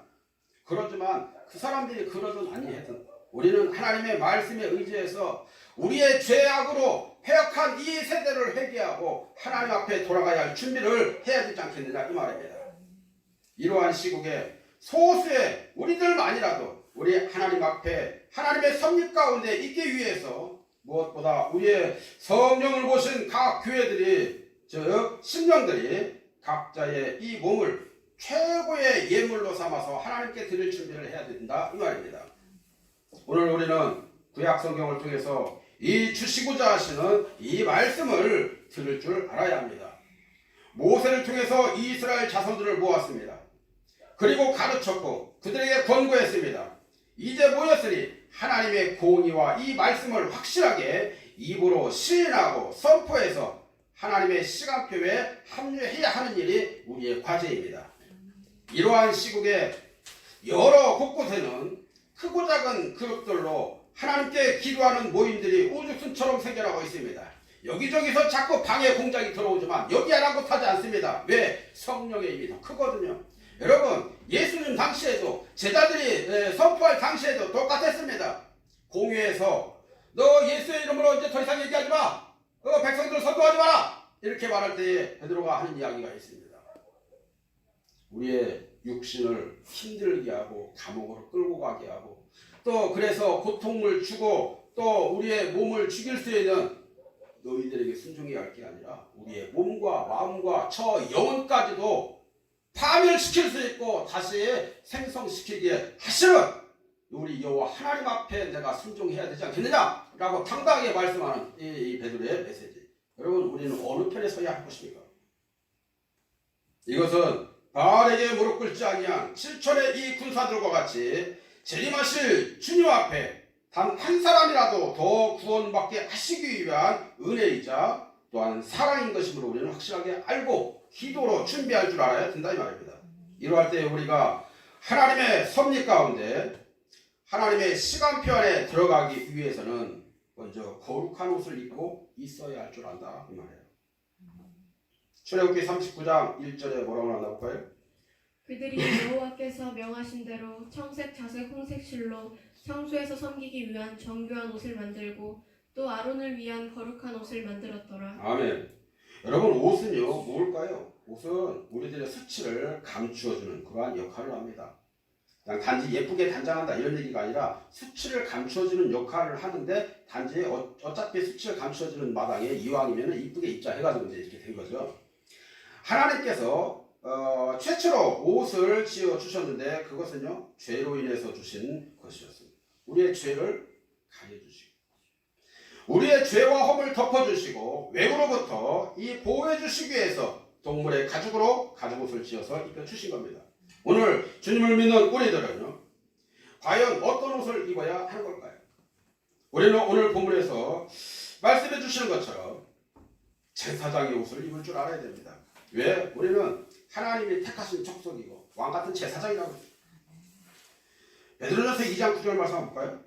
그렇지만 그 사람들이 그러든 아니하든 우리는 하나님의 말씀에 의지해서 우리의 죄악으로 패역한 이 세대를 회개하고 하나님 앞에 돌아가야 할 준비를 해야 되지 않겠느냐 이 말입니다. 이러한 시국에 소수의 우리들만이라도 우리 하나님 앞에 하나님의 섭리 가운데 있기 위해서 무엇보다 우리의 성령을 보신 각 교회들이 즉 신령들이 각자의 이 몸을 최고의 예물로 삼아서 하나님께 드릴 준비를 해야 된다 이 말입니다. 오늘 우리는 구약 성경을 통해서 이 주시고자 하시는 이 말씀을 들을 줄 알아야 합니다. 모세를 통해서 이스라엘 자손들을 모았습니다. 그리고 가르쳤고 그들에게 권고했습니다. 이제 모였으니 하나님의 공의와 이 말씀을 확실하게 입으로 시인하고 선포해서 하나님의 시간표에 합류해야 하는 일이 우리의 과제입니다. 이러한 시국에 여러 곳곳에는 크고 작은 그룹들로 하나님께 기도하는 모임들이 우주순처럼 생겨나고 있습니다. 여기저기서 자꾸 방해 공작이 들어오지만 여기 아랑곳하지 않습니다. 왜? 성령의 힘이 더 크거든요. 여러분 예수님 당시에도 제자들이 선포할 당시에도 똑같았습니다. 공회에서 너 예수의 이름으로 이제 더 이상 얘기하지 마. 너 백성들 선포하지 마라. 이렇게 말할 때에 베드로가 하는 이야기가 있습니다. 우리의 육신을 힘들게 하고 감옥으로 끌고 가게 하고 또 그래서 고통을 주고 또 우리의 몸을 죽일 수 있는 너희들에게 순종해야 할 게 아니라 우리의 몸과 마음과 저 영혼까지도 파멸시킬 수 있고 다시 생성시키게 하시는 우리 여호와 하나님 앞에 내가 순종해야 되지 않겠느냐라고 당당하게 말씀하는 이 베드로의 메시지. 여러분 우리는 어느 편에 서야 할 것입니까? 이것은 바알에게 무릎 꿇지 아니한 7천의 이 군사들과 같이 재림하실 주님 앞에 단 한 사람이라도 더 구원받게 하시기 위한 은혜이자 또한 사랑인 것이므로 우리는 확실하게 알고 기도로 준비할 줄 알아야 된다 이 말입니다. 이러할 때 우리가 하나님의 섭리 가운데 하나님의 시간표 안에 들어가기 위해서는 먼저 거룩한 옷을 입고 있어야 할 줄 안다 이 말이에요. 출애굽기 39장 1절에 뭐라고 나올까요? 그들이 여호와께서 명하신 대로 청색, 자색, 홍색 실로 성소에서 섬기기 위한 정교한 옷을 만들고 또 아론을 위한 거룩한 옷을 만들었더라. 아멘. 여러분 옷은요 뭘까요? 옷은 우리들의 수치를 감추어주는 그러한 역할을 합니다. 그냥 단지 예쁘게 단장한다 이런 얘기가 아니라 수치를 감추어주는 역할을 하는데 단지 어차피 수치를 감추어주는 마당에 이왕이면 이쁘게 입자 해가지고 이제 이렇게 된 거죠. 하나님께서 최초로 옷을 지어 주셨는데 그것은요 죄로 인해서 주신 것이었습니다. 우리의 죄를 가려주시고 우리의 죄와 허물 덮어주시고 외부로부터 이 보호해 주시기 위해서 동물의 가죽으로 가죽옷을 지어서 입혀주신 겁니다. 오늘 주님을 믿는 우리들은요 과연 어떤 옷을 입어야 하는 걸까요? 우리는 오늘 본문에서 말씀해 주시는 것처럼 제사장의 옷을 입을 줄 알아야 됩니다. 왜? 우리는 하나님이 택하신 족속이고 왕같은 제사장이라고 했어요. 베드로전서 2장 9절 말씀 한번 볼까요?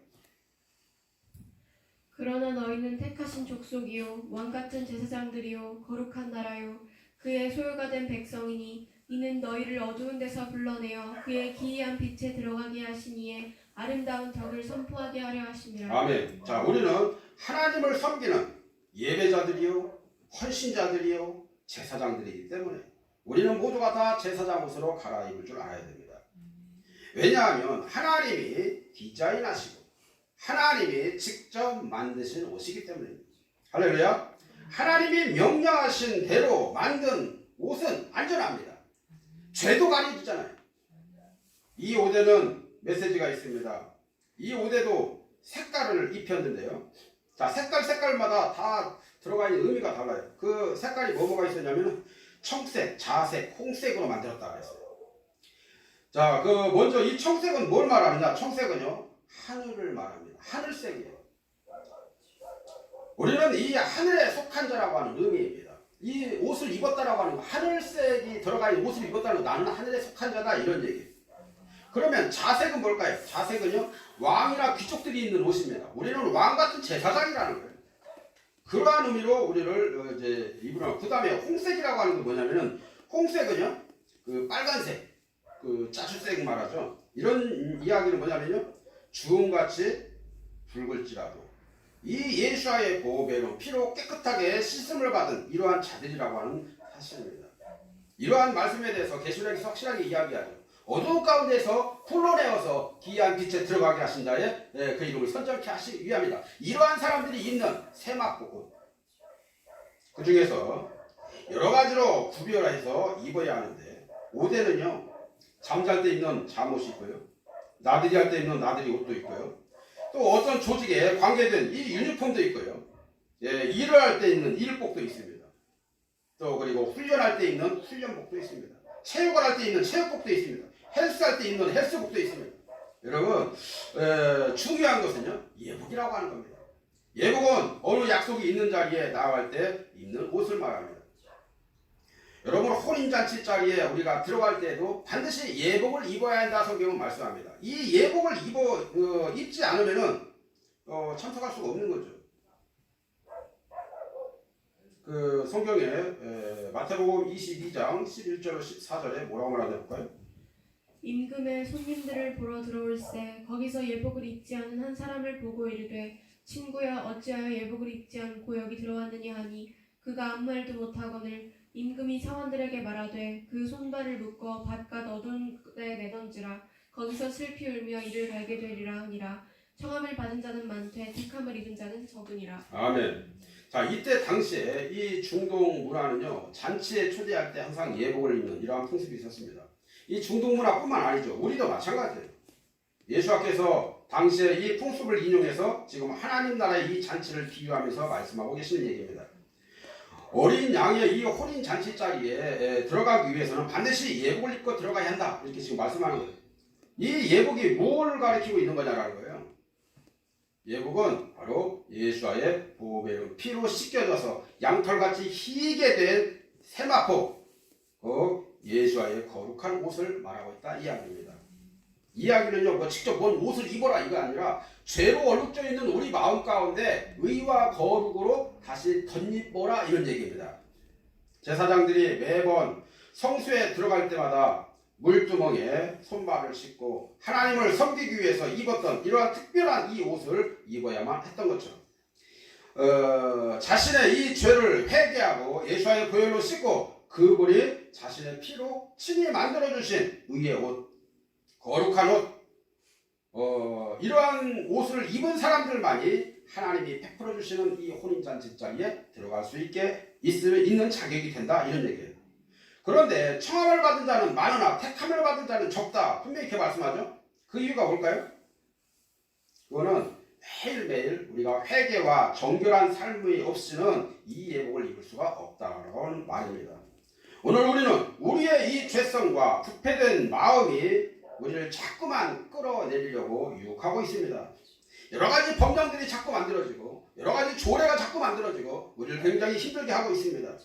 그러나 너희는 택하신 족속이요 왕같은 제사장들이요 거룩한 나라요 그의 소유가 된 백성이니 이는 너희를 어두운 데서 불러내어 그의 기이한 빛에 들어가게 하시니에 아름다운 덕을 선포하게 하려 하심이라. 아멘. 자, 우리는 하나님을 섬기는 예배자들이요 헌신자들이요 제사장들이기 때문에 우리는 모두가 다 제사장 옷으로 갈아입을 줄 알아야 됩니다. 왜냐하면 하나님이 디자인하시고 하나님이 직접 만드신 옷이기 때문입니다. 할렐루야. 하나님이 명령하신 대로 만든 옷은 안전합니다. 죄도 가려주잖아요. 이 옷에는 메시지가 있습니다. 이 옷에도 색깔을 입혔는데요. 자, 색깔마다 다 들어가 있는 의미가 달라요. 그 색깔이 뭐가 있었냐면 청색, 자색, 홍색으로 만들었다고 했어요. 자, 먼저 이 청색은 뭘 말하느냐? 청색은요, 하늘을 말합니다. 하늘색이에요. 우리는 이 하늘에 속한 자라고 하는 의미입니다. 이 옷을 입었다라고 하는 거, 하늘색이 들어가 있는 옷을 입었다는 거, 나는 하늘에 속한 자다 이런 얘기예요. 그러면 자색은 뭘까요? 자색은요, 왕이나 귀족들이 입는 옷입니다. 우리는 왕 같은 제사장이라는 거예요. 그러한 의미로 우리를 이제 입으라. 그 다음에 홍색이라고 하는 게 뭐냐면은 홍색은요, 그 빨간색, 그 짜주색 말하죠. 이런 이야기는 뭐냐면요, 주홍같이 붉을지라도 이 예수와의 보배로 피로 깨끗하게 씻음을 받은 이러한 자들이라고 하는 사실입니다. 이러한 말씀에 대해서 계시록에서 확실하게 이야기하죠. 어두운 가운데서 풀러내어서 기이한 빛에 들어가게 하신 자의 그 이름을 선정케 하시기 위함이다. 이러한 사람들이 입는 세마포 옷, 그 중에서 여러 가지로 구별해서 입어야 하는데 옷에는요 잠잘 때 입는 잠옷이 있고요, 나들이 할 때 입는 나들이 옷도 있고요, 또 어떤 조직에 관계된 이 유니폼도 있고요, 일을 할 때 입는 일복도 있습니다. 또 그리고 훈련할 때 입는 훈련복도 있습니다. 체육을 할 때 입는 체육복도 있습니다. 헬스할 때 입는 헬스복도 있습니다. 여러분, 중요한 것은요 예복이라고 하는 겁니다. 예복은 어느 약속이 있는 자리에 나아갈 때 입는 옷을 말합니다. 여러분, 혼인잔치 자리에 우리가 들어갈 때에도 반드시 예복을 입어야 한다 성경은 말씀합니다. 이 예복을 입지 않으면은 참석할 수가 없는 거죠. 그 성경에 마태복음 22장 11절 14절에 뭐라고 말하나 볼까요? 임금의 손님들을 보러 들어올세 거기서 예복을 입지 않은 한 사람을 보고 이르되 친구야 어찌하여 예복을 입지 않고 여기 들어왔느냐 하니 그가 아무 말도 못하거늘 임금이 사원들에게 말하되 그 손발을 묶어 밭과 어두운 곳에 내던지라. 거기서 슬피 울며 이를 갈게 되리라 하니라. 청함을 받은 자는 많되 택함을 입은 자는 적으니라. 아멘. 자, 이때 당시에 이 중동 문화는요, 잔치에 초대할 때 항상 예복을 입는 이러한 풍습이 있었습니다. 이 중동 문화뿐만 아니죠. 우리도 마찬가지예요. 예수님께서 당시에 이 풍습을 인용해서 지금 하나님 나라의 이 잔치를 비유하면서 말씀하고 계시는 얘기입니다. 어린 양의 이 혼인 잔치 자리에 들어가기 위해서는 반드시 예복을 입고 들어가야 한다. 이렇게 지금 말씀하는 거예요. 이 예복이 뭘 가리키고 있는 거냐라는 거예요. 예복은 바로 예수와의 보배로 피로 씻겨져서 양털같이 희게 된 세마포, 예수와의 거룩한 옷을 말하고 있다 이야기입니다. 이야기는요, 뭐 직접 뭔 옷을 입어라 이거 아니라 죄로 얼룩져 있는 우리 마음 가운데 의와 거룩으로 다시 덧입어라 이런 얘기입니다. 제사장들이 매번 성수에 들어갈 때마다 물두멍에 손발을 씻고 하나님을 섬기기 위해서 입었던 이러한 특별한 이 옷을 입어야만 했던 것처럼 자신의 이 죄를 회개하고 예수와의 보혈로 씻고 그분이 자신의 피로 친히 만들어주신 의의 옷, 거룩한 옷, 이러한 옷을 입은 사람들만이 하나님이 베풀어 주시는 이 혼인잔치 자리에 들어갈 수 있게 있는 자격이 된다 이런 얘기예요. 그런데 청함을 받은 자는 많으나 택함을 받은 자는 적다. 분명히 이렇게 말씀하죠. 그 이유가 뭘까요? 그거는 매일매일 우리가 회개와 정결한 삶이 없이는 이 예복을 입을 수가 없다는 말입니다. 오늘 우리는 우리의 이 죄성과 부패된 마음이 우리를 자꾸만 끌어내리려고 유혹하고 있습니다. 여러 가지 법령들이 자꾸 만들어지고 여러 가지 조례가 자꾸 만들어지고 우리를 굉장히 힘들게 하고 있습니다.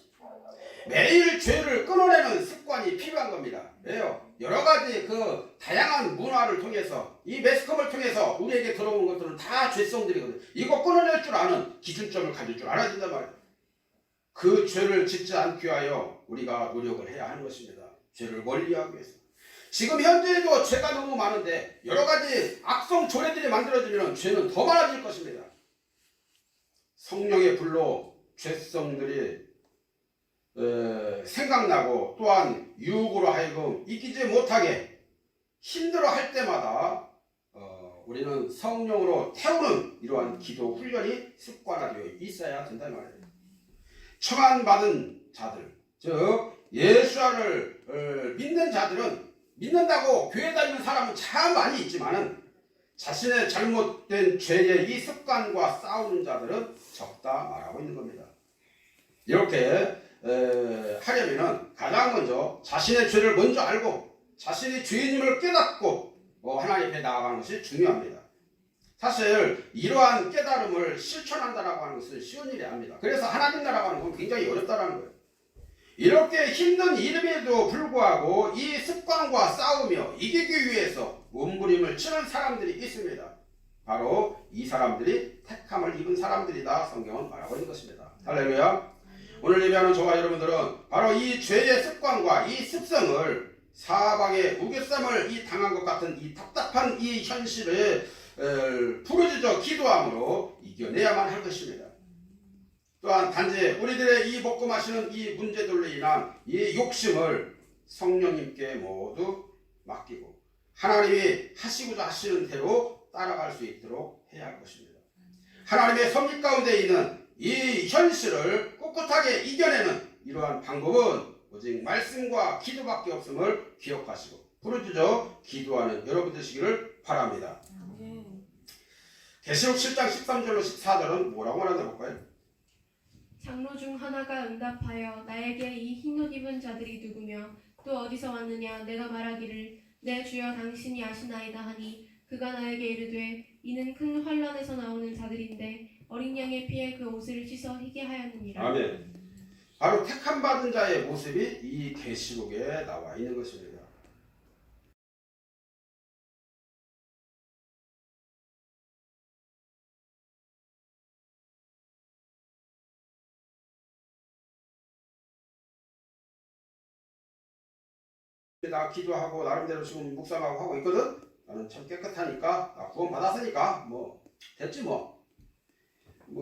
매일 죄를 끊어내는 습관이 필요한 겁니다. 왜요? 여러 가지 그 다양한 문화를 통해서 이 매스컴을 통해서 우리에게 들어온 것들은 다 죄성들이거든요. 이거 끊어낼 줄 아는 기준점을 가질 줄 알아야 된단 말이에요. 그 죄를 짓지 않기 위하여 우리가 노력을 해야 하는 것입니다. 죄를 멀리하기 위해서. 지금 현재에도 죄가 너무 많은데 여러 가지 악성 조례들이 만들어지면 죄는 더 많아질 것입니다. 성령의 불로 죄성들이 생각나고 또한 유혹으로 하여금 이기지 못하게 힘들어할 때마다 우리는 성령으로 태우는 이러한 기도 훈련이 습관화되어 있어야 된다는 말이에요. 청함받은 자들, 즉 예수를 믿는 자들은 믿는다고 교회 다니는 사람은 참 많이 있지만은 자신의 잘못된 죄의 이 습관과 싸우는 자들은 적다 말하고 있는 겁니다. 이렇게 하려면은 가장 먼저 자신의 죄를 먼저 알고 자신이 죄인임을 깨닫고 하나님 앞에 나아가는 것이 중요합니다. 사실 이러한 깨달음을 실천한다라고 하는 것은 쉬운 일이 아닙니다. 그래서 하나님 나라가 하는 건 굉장히 어렵다라는 거예요. 이렇게 힘든 일임에도 불구하고 이 습관과 싸우며 이기기 위해서 몸부림을 치는 사람들이 있습니다. 바로 이 사람들이 택함을 입은 사람들이다 성경은 말하고 있는 것입니다. 할렐루야. 오늘 예배하는 저와 여러분들은 바로 이 죄의 습관과 이 습성을 사방에 우겨쌈을 이 당한 것 같은 이 답답한 이 현실을 부르짖어 기도함으로 이겨내야만 할 것입니다. 또한 단지 우리들의 이 먹고 마시는 이 문제들로 인한 이 욕심을 성령님께 모두 맡기고 하나님이 하시고자 하시는 대로 따라갈 수 있도록 해야 할 것입니다. 하나님의 섭리 가운데 있는 이 현실을 꿋꿋하게 이겨내는 이러한 방법은 오직 말씀과 기도밖에 없음을 기억하시고 부르짖어 기도하는 여러분 되시기를 바랍니다. 계시록 7장 13절로 14절은 뭐라고 말하나 볼까요? 장로 중 하나가 응답하여 나에게 이 흰 옷 입은 자들이 누구며 또 어디서 왔느냐 내가 말하기를 내 주여 당신이 아시나이다 하니 그가 나에게 이르되 이는 큰 환란에서 나오는 자들인데 어린 양의 피에 그 옷을 씻어 희게 하였느니라. 아멘. 바로 택함 받은 자의 모습이 이 계시록에 나와 있는 것입니다. 나 기도하고 나름대로 지금 묵상하고 하고 있거든. 나는 참 깨끗하니까 나 구원 받았으니까 뭐 됐지 뭐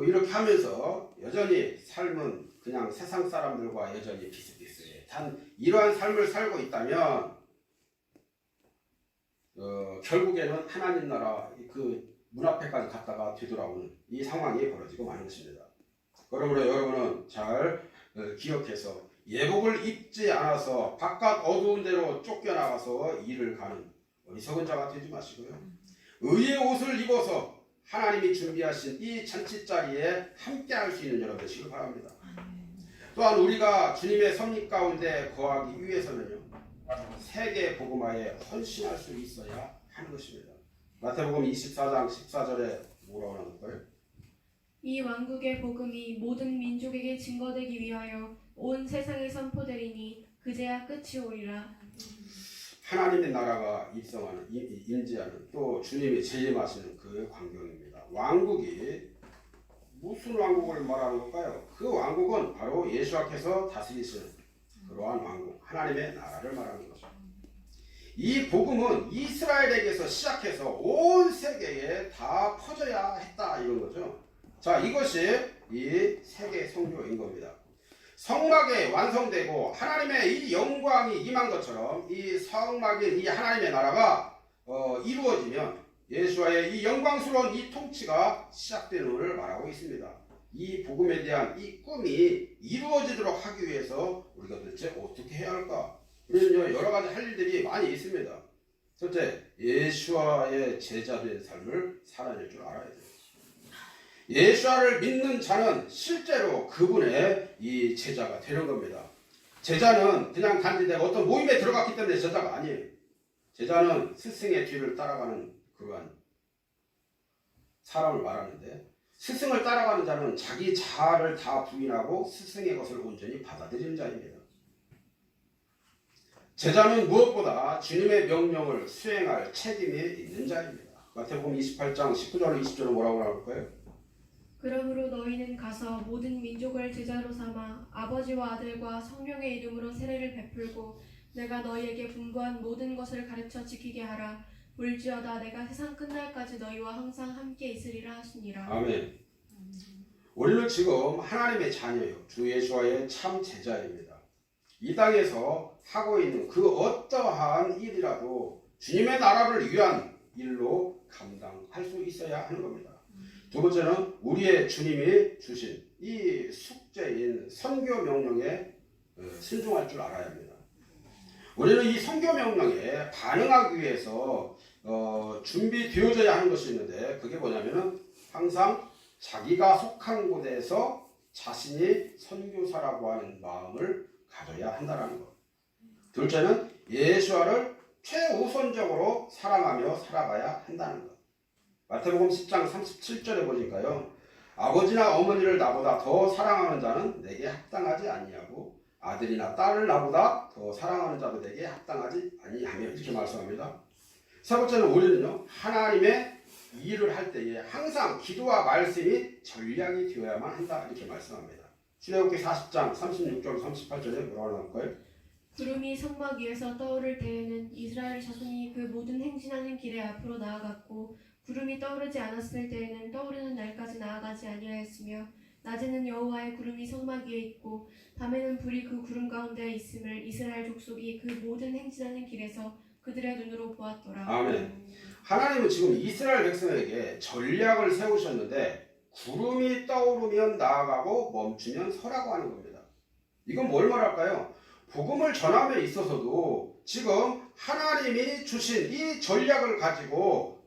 이렇게 하면서 여전히 삶은 그냥 세상 사람들과 여전히 비슷비슷해. 단 이러한 삶을 살고 있다면 결국에는 하나님 나라 그 문 앞에까지 갔다가 되돌아오는 이 상황이 벌어지고 마는 것입니다. 그러므로 여러분은 잘 기억해서 예복을 입지 않아서 바깥 어두운 데로 쫓겨나가서 일을 가는 어리석은 자가 되지 마시고요. 의의 옷을 입어서 하나님이 준비하신 이 잔치자리에 함께할 수 있는 여러분 되시길 바랍니다. 또한 우리가 주님의 섭리 가운데 거하기 위해서는요, 세계 복음화에 헌신할 수 있어야 하는 것입니다. 마태복음 24장 14절에 뭐라고 하는 거예요? 이 왕국의 복음이 모든 민족에게 증거되기 위하여 온 세상에 선포되리니 그제야 끝이 오리라. 하나님의 나라가 입성하는, 임재하는, 또 주님이 재림하시는 그 광경입니다. 왕국이 무슨 왕국을 말하는 걸까요? 그 왕국은 바로 예수께서 다스리시는 그러한 왕국, 하나님의 나라를 말하는 것입니다. 이 복음은 이스라엘에게서 시작해서 온 세계에 다 퍼져야 했다 이런 거죠. 자, 이것이 이 세계 선교인 겁니다. 성막이 완성되고 하나님의 이 영광이 임한 것처럼 이 성막인 이 하나님의 나라가 이루어지면 예수와의 이 영광스러운 이 통치가 시작되는 것을 말하고 있습니다. 이 복음에 대한 이 꿈이 이루어지도록 하기 위해서 우리가 도대체 어떻게 해야 할까? 우리는 여러 가지 할 일들이 많이 있습니다. 첫째, 예수와의 제자된 삶을 살아낼 줄 알아야 돼요. 예수를 믿는 자는 실제로 그분의 이 제자가 되는 겁니다. 제자는 그냥 단지 내가 어떤 모임에 들어갔기 때문에 제자가 아니에요. 제자는 스승의 뒤를 따라가는 그러한 사람을 말하는데, 스승을 따라가는 자는 자기 자아를 다 부인하고 스승의 것을 온전히 받아들이는 자입니다. 제자는 무엇보다 주님의 명령을 수행할 책임이 있는 자입니다. 마태복음 28장 19절 20절은 뭐라고 나올 거예요? 그러므로 너희는 가서 모든 민족을 제자로 삼아 아버지와 아들과 성령의 이름으로 세례를 베풀고 내가 너희에게 분부한 모든 것을 가르쳐 지키게 하라. 볼지어다 내가 세상 끝날까지 너희와 항상 함께 있으리라 하시니라. 아멘. 우리는 지금 하나님의 자녀요, 주 예수와의 참 제자입니다. 이 땅에서 하고 있는 그 어떠한 일이라도 주님의 나라를 위한 일로 감당할 수 있어야 하는 겁니다. 두 번째는 우리의 주님이 주신 이 숙제인 선교 명령에 순종할 줄 알아야 합니다. 우리는 이 선교 명령에 반응하기 위해서 준비되어져야 하는 것이 있는데, 그게 뭐냐면은 항상 자기가 속한 곳에서 자신이 선교사라고 하는 마음을 가져야 한다는 것. 둘째는 예수를 최우선적으로 사랑하며 살아가야 한다는 것. 마태복음 10장 37절에 보니까요, 아버지나 어머니를 나보다 더 사랑하는 자는 내게 합당하지 아니하고 아들이나 딸을 나보다 더 사랑하는 자도 내게 합당하지 아니하며, 이렇게 말씀합니다. 세 번째는 우리는요, 하나님의 일을 할 때에 항상 기도와 말씀이 전략이 되어야만 한다, 이렇게 말씀합니다. 출애굽기 40장 36절 38절에 뭐라고 나올까요? 구름이 성막 위에서 떠오를 때에는 이스라엘 자손이 그 모든 행진하는 길에 앞으로 나아갔고 구름이 떠오르지 않았을 때에는 떠오르는 날까지 나아가지 아니하였으며 낮에는 여호와의 구름이 성막 위에 있고 밤에는 불이 그 구름 가운데 있음을 이스라엘 족속이 그 모든 행진하는 길에서 그들의 눈으로 보았더라. 아멘. 하나님은 지금 이스라엘 백성에게 전략을 세우셨는데 구름이 떠오르면 나아가고 멈추면 서라고 하는 겁니다. 이건 뭘 말할까요? 복음을 전함에 있어서도 지금 하나님이 주신 이 전략을 가지고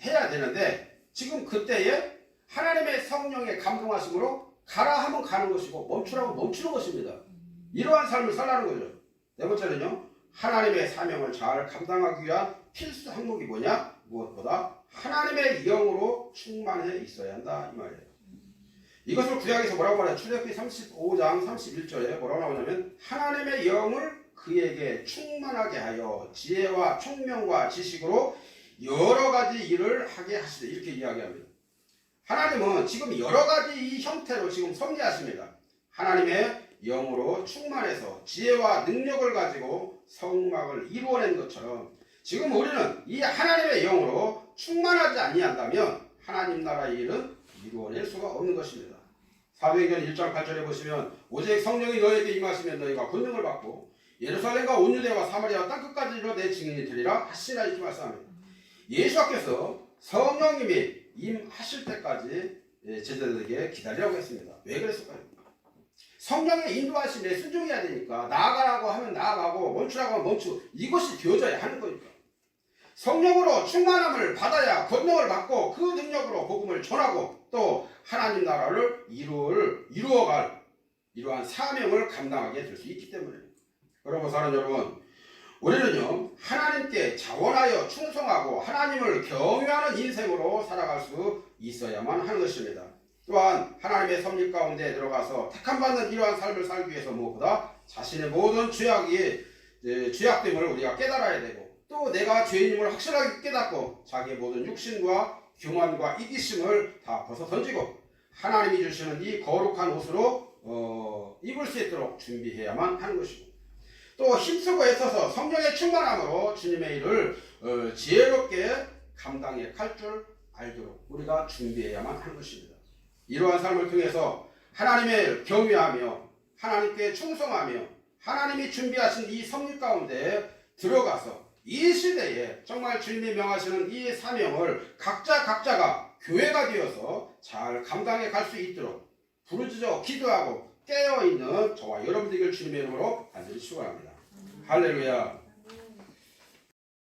해야 되는데, 지금 그때에 하나님의 성령의 감동하심으로 가라 하면 가는 것이고 멈추라고 멈추는 것입니다. 이러한 삶을 살라는 거죠. 네 번째는요, 하나님의 사명을 잘 감당하기 위한 필수 항목이 뭐냐? 무엇보다 하나님의 영으로 충만해 있어야 한다, 이 말이에요. 이것을 구약에서 뭐라고 말해요? 출애굽기 35장 31절에 뭐라고 나오냐면, 하나님의 영을 그에게 충만하게 하여 지혜와 총명과 지식으로 여러 가지 일을 하게 하시되, 이렇게 이야기합니다. 하나님은 지금 여러 가지 이 형태로 지금 섭리하십니다. 하나님의 영으로 충만해서 지혜와 능력을 가지고 성막을 이루어낸 것처럼 지금 우리는 이 하나님의 영으로 충만하지 아니한다면 하나님 나라의 일은 이루어낼 수가 없는 것입니다. 사도행전 1장 8절에 보시면 오직 성령이 너에게 임하시면 너희가 권능을 받고 예루살렘과 온 유대와 사마리아 땅끝까지 이르러 내 증인이 되리라 하시라 이렇게 말씀합니다. 예수께서 성령님이 임하실 때까지 제자들에게 기다리라고 했습니다. 왜 그랬을까요? 성령의 인도하심에 순종해야 되니까 나아가라고 하면 나아가고 멈추라고 하면 멈추고 이것이 되어져야 하는 거니까. 성령으로 충만함을 받아야 권능을 받고 그 능력으로 복음을 전하고 또 하나님 나라를 이루어갈 이러한 사명을 감당하게 될 수 있기 때문에 그러고 사는 여러분 우리는요 하나님께 자원하여 충성하고 하나님을 경외하는 인생으로 살아갈 수 있어야만 하는 것입니다. 또한 하나님의 섭리 가운데 들어가서 택함받는 이러한 삶을 살기 위해서 무엇보다 자신의 모든 죄악됨을 우리가 깨달아야 되고 또 내가 죄인임을 확실하게 깨닫고 자기의 모든 육신과 교만과 이기심을 다 벗어 던지고 하나님이 주시는 이 거룩한 옷으로 입을 수 있도록 준비해야만 하는 것이고 또 힘쓰고 애써서 성령의 충만함으로 주님의 일을 지혜롭게 감당해 갈 줄 알도록 우리가 준비해야만 하는 것입니다. 이러한 삶을 통해서 하나님을 경외하며 하나님께 충성하며 하나님이 준비하신 이 섭리 가운데 들어가서 이 시대에 정말 주님이 명하시는 이 사명을 각자가 교회가 되어서 잘 감당해 갈 수 있도록 부르짖어 기도하고 깨어있는 저와 여러분들에게 주님의 이름으로 간절히 축원합니다. 할렐루야.